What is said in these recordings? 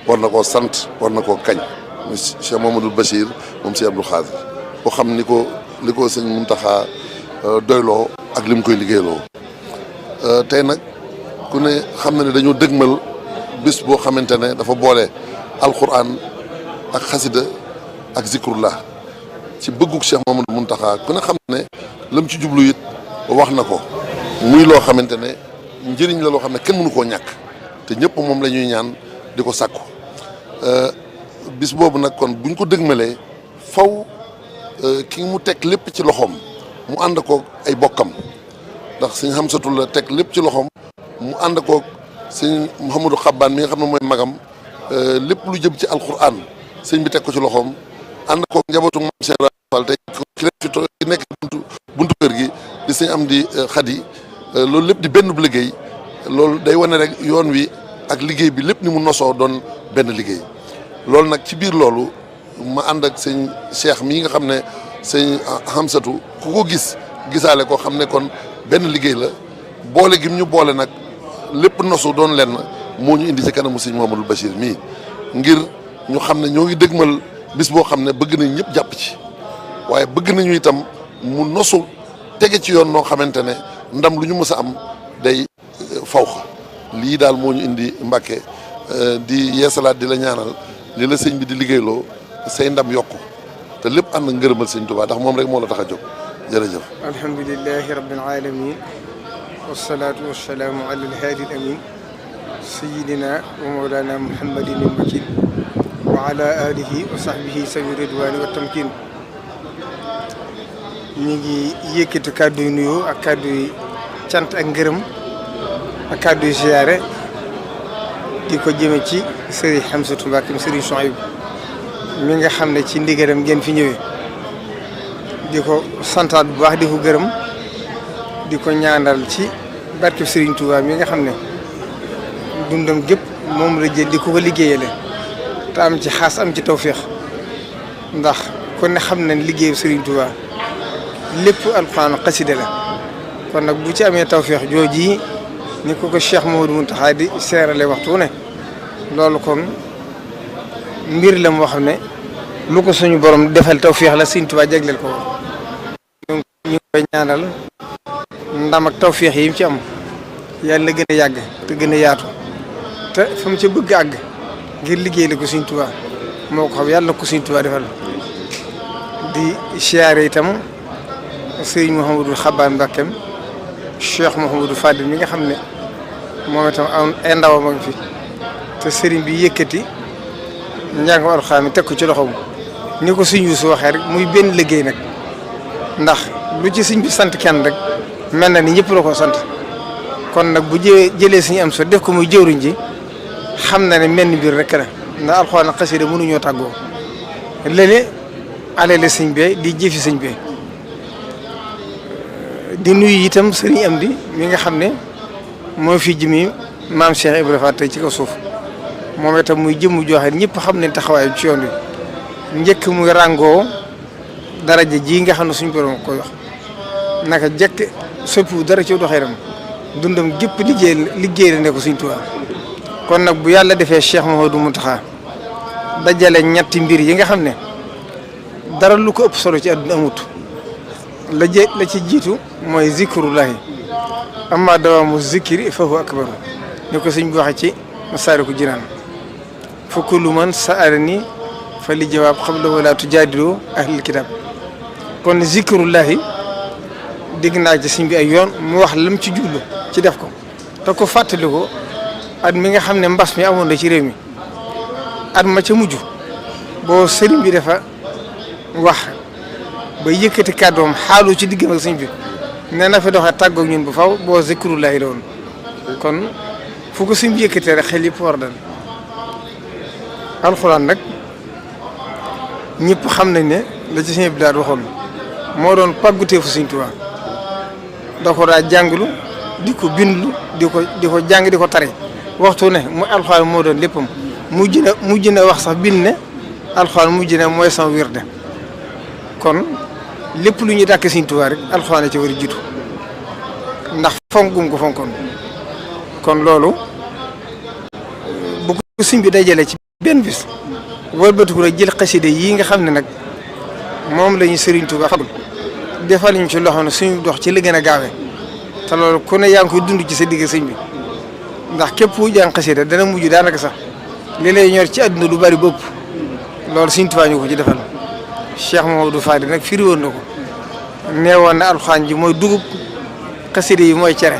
war na koo sant war na koo kañ muy Cheikh Mamadou Bachir moom Cheikh Abdou Khadir boo xam li ko sëñ Mountakha doyloo ak li mu koy liggéeyloo tey nag ku ne xam na ne dañoo dëgmal bis boo xamante ne dafa boole alquran ak xasida ak zikrullah ci bëggug Cheikh Mamadou Mountakha ku ne xam ne lam ci jublu it wax na ko muy loo xamante ne njëriñ la loo xam ne kenn mënu koo ñàkk te ñëpp moom la ñuy ñaan di ko sàkku bis boobu nag kon buñ ko dëgmalee faw ki mu teg lépp ci loxoom mu ànd koog ay bokkam ndax sëñ Hamsatu la teg lépp ci loxoom mu ànd koog sëñ Mouhamadou Xabbaan mi nga xam ne mooy magam lépp lu jëm ci alquran sëñ bi teg ko ci loxoom ànd koog njabootu Maam Cheikh Ibrahima Fall tey ki nekk buntu kër gi di sëñ Amdi Xadi loolu lépp di benn bu liggéey loolu day wane rek yoon wi ak liggéey bi lépp ni mu nosoo doon benn liggéey loolu nag ci biir loolu ma ànd ak sëñ Cheikh mii nga xam ne sëñ Hamsatu ku ko gisaale ko xam ne kon benn liggéey la boole gi ñu boole nag lépp nosu doon lenn moo ñu indi ci kanamu sëñ Mamadou Bachir mii ngir ñu xam ne ñoo ngi dëgmal bis boo xam ne bëgg nañ ñëpp jàpp ci waaye bëgg nañu itam mu nosu tege ci yoon noo xamante ne ndam lu ñu mës a am day faw lii daal moo ñu indi Mbàkke di yeesalaat di la ñaanal li la sëñ bi di liggéeyloo say ndam yokku te lépp ànd ngërëmal sëñ Tuubaa ndax moom rek moo la tax a jóg jërëjëf. alhamdulilahi rabbil alamin wasalaatu wasalaamu ala alhaadi al amin sayidina wa mawlana muhammadin al makin wa ala alihi wa sahbihi sawi ridwani wa tamkin ñu ngi yëkkati kàddu yu nuyoo ak kàddu yu cant ak ngërëm ak kàddu yu ziyaare di ko jëme ci sëriñ Hamsatu Mbàkke sëriñ Souhaïbou mi nga xam ne ci ndigalam ngeen fi ñëwee di ko santaat bu baax di ko gërëm di ko ñaanal ci barkeb sëriñ Touba mi nga xam ne dundam gépp moom la jël di ko liggéeyale te am ci xaas am ci tawféex ndax kon ne xam nañ liggéeyu sëriñ Touba lépp alxuraan xasida la kon nag bu ci amee tawféex jooji ni ko Cheikh Mouhamadou Mountakha di seerale waxtu ne loolu kon mbir la moo xam ne lu ko suñu borom defal tawféex la sëriñ Touba jagleel ko ñu ngi koy ñaanal ndam ak tawféex yi mu ci am yàlla na gën a yàgg te gën a yaatu te fa mu ca bëgg àgg ngir liggéey la ko sëriñ Touba moo ko xam yàlla na ko sëriñ Touba defal di siyaare itam sëriñ Mouhamadou Xabbaan Mbàkkeem Cheikh Mouhamadou Fadil mi nga xam ne moom itam ay ndawam ak fi te sëriñ bi yëkkati njàng alxuraan mi teg ko ci loxoom ni ko sëriñ Yuusu waxee rek muy benn liggéey nag ndax lu ci sëriñ bi sant kenn rek mel na ni ñëpp la ko sant kon nag bu jëlee suñu am so def ko muy jëwriñ ji xam na ne mel ni mbir rek la ndax alxuraan ak xasida mënuñoo tàggoo léeg-léeg alele sëñ bee di jëfi sëñ bee di nuyu itam sëriñ Amdi mi nga xam ne moo fi jëmi maam Cheikh Ibrahima Fall tey ci kaw suuf moom itam muy jëmm joxe ñëpp xam ne taxawaay ci yoon wi njëkk muy ràngoo daraja ji nga xam ne suñ borom koy wax naka jekk soppiwu dara ci doxeeram dundam gépp liggéey la ne ko Sëriñ Tuubaa kon nag bu yàlla defee Cheikh Mouhamadou Mountakha dajale ñetti mbir yi nga xam ne dara lu ko ëpp solo ci àdduna amut la ci jiitu mooy zikrullahi amma dawaamu zikri fa huwa akbaru ni ko sëñ bi waxee ci Masaalikul Jinaan fa kullu man sa'alani fa li jawaab qabla wala tujaadilu ahlil kitaab kon zikrullahi dégg naa ci sëñ bi ay yoon mu wax lam ci jublu ci def ko te ko fàttali ko at mi nga xam ne mbas mi amoon na ci réew mi at ma ca mujj boo sëriñ bi dafa wax ba yëkkati kàddoom xaalu ci diggam ak sëñ bi nee na fa doxee tàggoog ñun bu faw boo zikrullahi la woon kon fu ko sëñ bi yëkkatee rek xel yëpp war dal alxuraan nag ñëpp xam nañ ne la ci sëñ bi daal waxoon moo doon pàgguteefu sëñ Tuubaa da ko daa jànglu di ko bindlu di ko jàng di ko tare waxtu ne mu alxuraan moo doon léppam mujj na wax sax bind ne alxuraan mujj ne mooy sama wirde kon lépp lu ñuy dàkk Sëriñ Tuubaa rek alxuraan ci war a jiitu ndax fonkum ko fonkoon kon loolu bu ko sëñ bi dajale ci benn bis wëlbatiku nag jël xasida yi nga xam ne nag moom la ñu Serigne Touba fagul defal ñu ci loo xam ne suñu dox ci li gën a gaawee te loolu ku ne yaa ngi koy dund ci sa digg sëñ bi ndax képp ku jàng xasida dana mujj daanaka sax li lay ñor ci àdduna lu bari bopp loolu Serigne Touba ñu ko ci defal Cheikh Mamadou Fadi nag firi woon na ko neewoon na alxuraan ji mooy dugub xasida yi mooy cere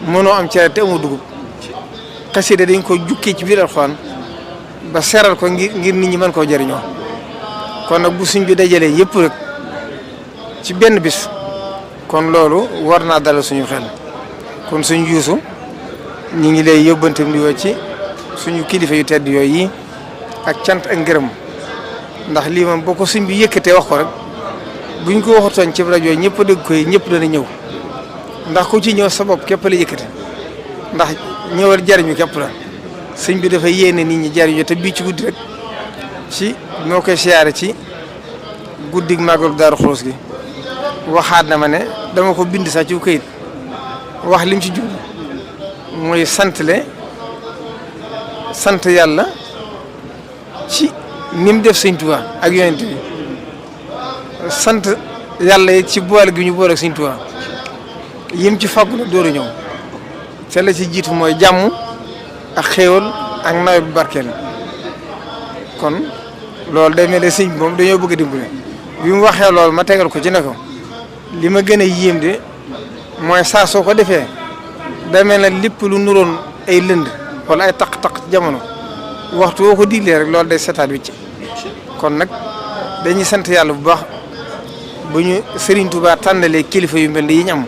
mënoo am cere te amoo dugub xasida dañ ko jukkee ci biir alxuraan ba seral ko ngir nit ñi mën koo jëriñoo kon nag bu suñ bi dajalee yëpp rek ci benn bis kon loolu war naa dalal suñu xel kon suñ yuusu ñi ngi lay yóbbantam di yoo ci suñu kilifa yu tedd yooyu yi ak cant ak ngërëm ndax lii moom boo ko suñ bi yëkkatee wax ko rek buñ ko waxatoon ci rajo ñëpp dégg koy ñëpp dana ñëw ndax ku ci ñëw sa bopp képp la yëkkate ndax ñëwal jariñu képp la sëñ bi dafa yéene nit ñi jariñu te bii ci guddi rek ci moo koy siyaare ci guddig màggalu Daaru Xuloos gi waxaat na ma ne dama ko bind sax ci këyit wax lim ci jublu mooy sant yàlla ci ni mu def sëñ Tuubaa ak yonent bi sant yàlla it ci boole gi ñu boole ak sëñ Tuubaa yim ci fàggu la door a ñëw te la ci jiitu mooy jàmm ak xéewal ak nawet bu barkeel kon loolu day mel ne sëñ bi moom dañoo bëgg a dimbale bi mu waxee loolu ma tegal ko ci ne ko li ma gën a yéem de mooy saa soo ko defee day mel ne lépp lu nuroon ay lënd wala ay taq-taq jamono waxtu woo ko diglee rek loolu day setaat wicc kon nag dañuy sant yàlla bu baax bu ñu Serigne Touba tànnalee kilifa yu mel ni yi ñu am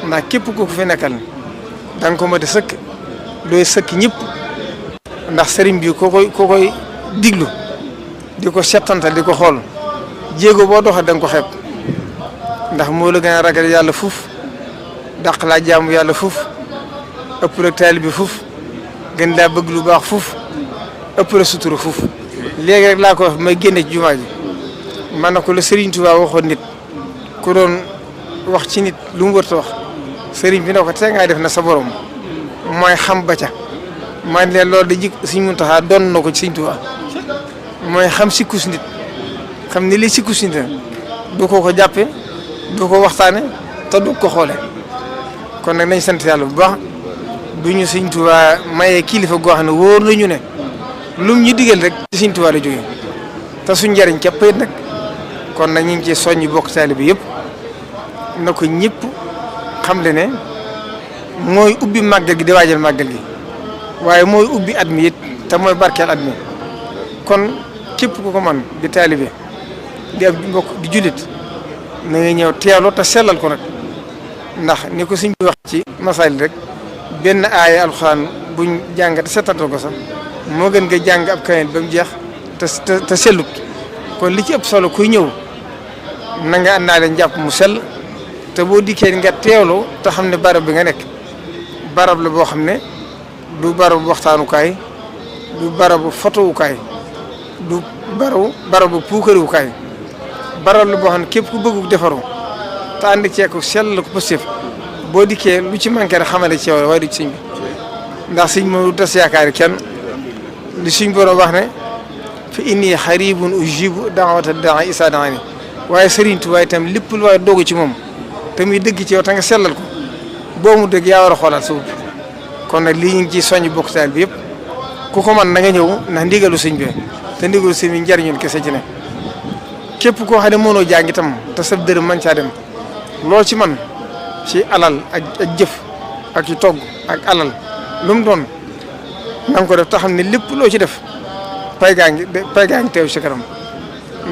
ndax képp ku ko fi nekkal da nga ko mën a sëkk dooy sëkk ñëpp ndax Serigne bi koo koy diglu di ko settantal di ko xool jéego boo doxee da nga ko xeeb ndax moo la gën a ragal yàlla fuuf dàq laa jaamu yàlla fuuf ëpp la taalibe bi fuuf gën laa bëgg lu baax fuuf ëpp la sutura fuuf léegi rek laa ko wax may génne ci jumaa ji man na ko la Serigne Touba waxoon nit ku doon wax ci nit lu mu wërta wax Serigne bi ne ko tey ngaa def na sa borom mooy xam ba ca man leen loolu da jik Serigne Mountakha doon na ko ci Serigne Touba mooy xam sikkus nit xam ni li sikkus nit du ko jàppe du ko waxtaane te du ko xoole kon nag nañ sant yàlla bu baax bu ñu Serigne Touba mayee kilifa goo xam ne wóor nañu ne lum ñu digal rek ci Serigne Touba la jógee te suñ njariñ képp it nag kon nag ñu ngi ci soññi bokk taalibe bi yëpp na ko ñëpp xam le ne mooy ubbi màggal gi di waajal màggal gi waaye mooy ubbi at mi it te mooy barkeel at mi kon képp ku ko man di taalibe di ab mbokk di jullit na nga ñëw teelu te sellal ko nag ndax ni ko suñ bi wax ci masaali rek benn aaya alxuraan buñ jàng te setantal ko sax moo gën nga jàng ab kayen ba mu jeex te sellut kon li ci ëpp solo kuy ñëw na nga àndaale njàpp mu sell te boo dikkee nga teewlu te xam ne barab bi nga nekk barab la boo xam ne du barabu waxtaanukaay du barabu fotowukaay du barabu puukariwukaay barab la boo xam ne képp ku bëggu defaru te ànd ceeku sell la ko positif boo dikkee lu ci manqué rek xamale ci yow waaye du ci sëñ bi ndax sëñ moom du tas yaakaari kenn li suñ borom wax ne fa inni xaribun ujibu daawata daa isa daani waaye Serigne Touba itam lépp lu waaye dogu ci moom te muy dëgg ci yow te nga sellal ko boo mu dëgg yaa war a xoolaat sa kon nag lii ñu ngi ciy soññ bokk taal bi yëpp ku ko man na nga ñëw ndax ndigalu sëñ bi te ndigalu sëñ bi njariñul kese ci ne képp koo xam ne mënoo jàng itam te sa dërëm man caa dem lool ci man ci alal ak jëf ak ci togg ak alal lu mu doon na nga ko def te xam ne lépp loo ci def pay gaa ngi teew ci kanam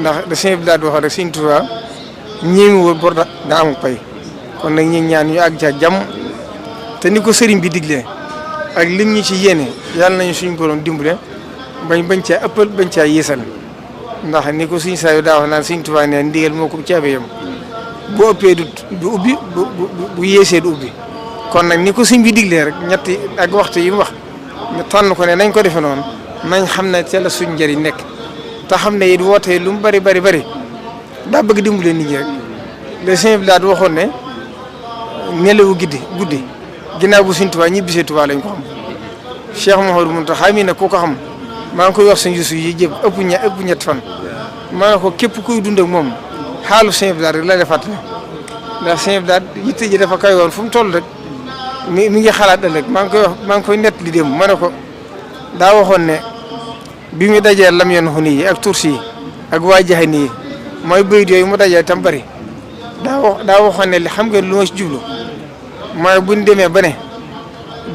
ndax da sëñ bi daal di wax rek Sëñ Tuubaa ñéemi wóor bor da amul pay kon nag ñu ñaan ñu àgg ca jàmm te ni ko sëriñ bi diglee ak lim ñu ci yéene yàlla nañu suñu borom dimbale bañ caa ëppal bañ caa yéesal ndax ni ko suñ saa yu daa wax naan Sëñ Tuubaa ne ndigal moo ko caabe yam bu ëppee du ubbi bu yéesee du ubbi kon nag ni ko sëñ bi diglee rek ñetti ak waxtu yi mu wax ñu tànn ko ne nañ ko defe noonu nañ xam ne ca la suñ njëriñ nekk te xam ne it wootee lu mu bari daa bëgg dimbale nit ñi rek le sëñ bi daal waxoon ne nelawu guddi ginnaaw bu Sëñ Tuubaa ñibbisee Tuubaa lañ ko xam Cheikh Mouhamadou Mountakha mi ne ku ko xam maa ngi koy wax sëñ Yuusu yi jëm ëpp ñett fan maa ngi ko képp kuy dund ak moom xaalu sëñ Abdou Lahad rek la defaat ndax sëñ Abdou Lahad yitte ji dafa kay woon fu mu toll rek mi ngi xalaat ëllëg maa ngi koy nett li démb ma ne ko daa waxoon ne bi mu dajee lam yoon xuni yi ak tursi yi ak waa jaxani yi mooy bayit yooyu mu dajee tam bari daa waxoon ne li xam nga lu ma si jublu mooy buñ demee ba ne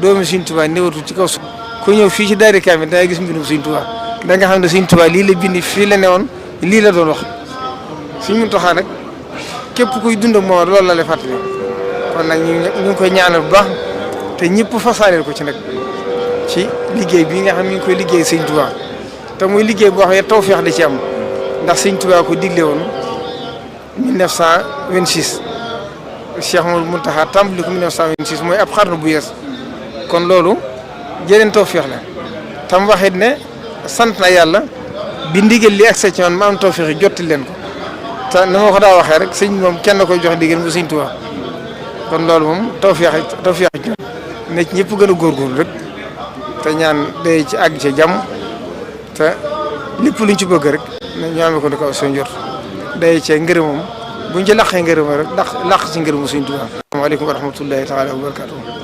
doomi Sëñ Tuubaa néewatu ci kaw suuf ku ñëw fii ci daari kaamil da ngay gis mbindum Sëñ Tuubaa da nga xam ne Sëñ Tuubaa lii la bind fii la newoon lii la doon wax Sëñ Muntaxaa nag képp kuy dund ak moom loolu la lay fàttali kon nag ñu ngi koy ñaanal bu baax te ñëpp fasaaleel ko ci nag ci liggéey bii nga xam ne ñu ngi koy liggéey Sëñ Tuubaa te muy liggéey boo xam ne tawfeex da ci am ndax Sëñ Tuubaa ko digle woon 1926 Cheikh Mouhamadou Mountakha tàmbali ko 1926 mooy ab xarnu bu yees kon loolu jëleen tawfeex la tam waxit ne sant na yàlla bi ndigal li accès ci man ma am tawfeex yi jotti leen ko te na ma ko daa waxee rek sëñ moom kenn koy jox ndigal bu Sëñ Tuubaa kon loolu moom tawfeex ne ci ñëpp gën a góorgóorlu rek te ñaan day ci àgg ci jàmm te lépp luñ ci bëgg rek ñu amee ko di ko soo njort day cee ngërëmam buñ ci laqee ngërëma rek laq ci ngërëmu Sëñ Tuubaa. asalaamaaleykum wa rahmatullahi taala wa barakatuh